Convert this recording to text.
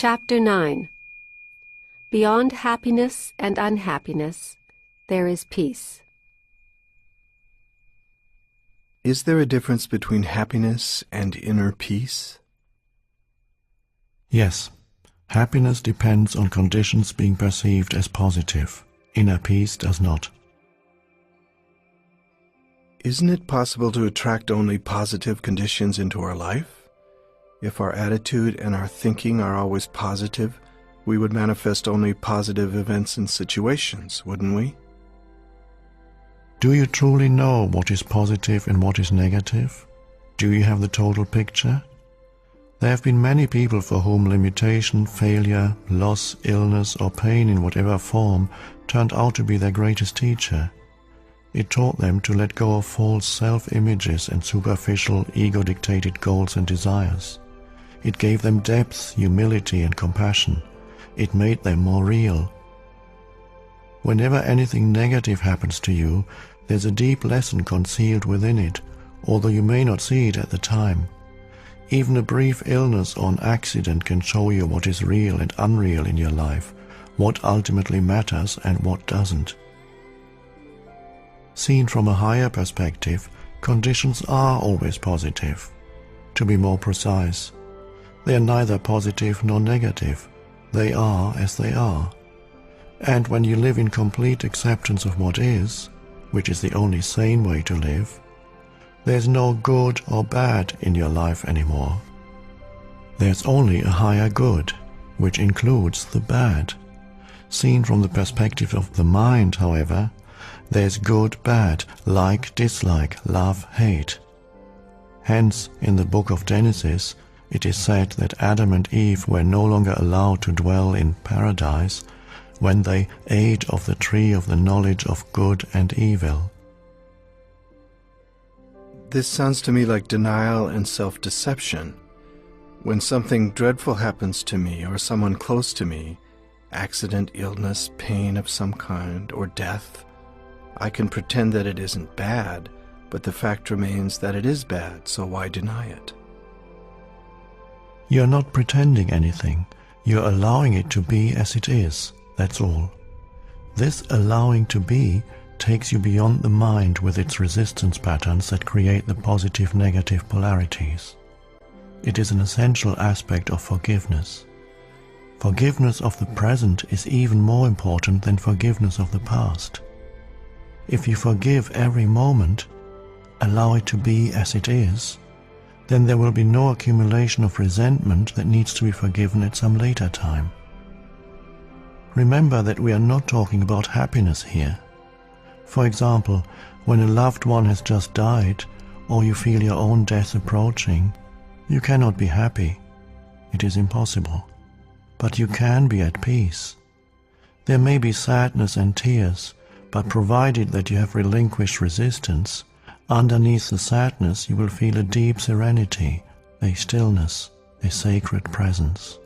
Chapter 9. Beyond happiness and unhappiness, there is peace. Is there a difference between happiness and inner peace? Yes. Happiness depends on conditions being perceived as positive. Inner peace does not. Isn't it possible to attract only positive conditions into our life? If our attitude and our thinking are always positive, we would manifest only positive events and situations, wouldn't we? Do you truly know what is positive and what is negative? Do you have the total picture? There have been many people for whom limitation, failure, loss, illness, or pain in whatever form turned out to be their greatest teacher. It taught them to let go of false self-images and superficial, ego-dictated goals and desires. It gave them depth, humility, and compassion. It made them more real. Whenever anything negative happens to you, there's a deep lesson concealed within it, although you may not see it at the time. Even a brief illness or an accident can show you what is real and unreal in your life, what ultimately matters and what doesn't. Seen from a higher perspective, conditions are always positive. To be more precise, they are neither positive nor negative. They are as they are. And when you live in complete acceptance of what is, which is the only sane way to live, there's no good or bad in your life anymore. There's only a higher good, which includes the bad. Seen from the perspective of the mind, however, there's good, bad, like, dislike, love, hate. Hence, in the book of Genesis, it is said that Adam and Eve were no longer allowed to dwell in paradise when they ate of the tree of the knowledge of good and evil. This sounds to me like denial and self-deception. When something dreadful happens to me or someone close to me, accident, illness, pain of some kind, or death, I can pretend that it isn't bad, but the fact remains that it is bad, so why deny it? You're not pretending anything. You're allowing it to be as it is, that's all. This allowing to be takes you beyond the mind with its resistance patterns that create the positive-negative polarities. It is an essential aspect of forgiveness. Forgiveness of the present is even more important than forgiveness of the past. If you forgive every moment, allow it to be as it is, then there will be no accumulation of resentment that needs to be forgiven at some later time. Remember that we are not talking about happiness here. For example, when a loved one has just died, or you feel your own death approaching, you cannot be happy. It is impossible. But you can be at peace. There may be sadness and tears, but provided that you have relinquished resistance, underneath the sadness you will feel a deep serenity, a stillness, a sacred presence.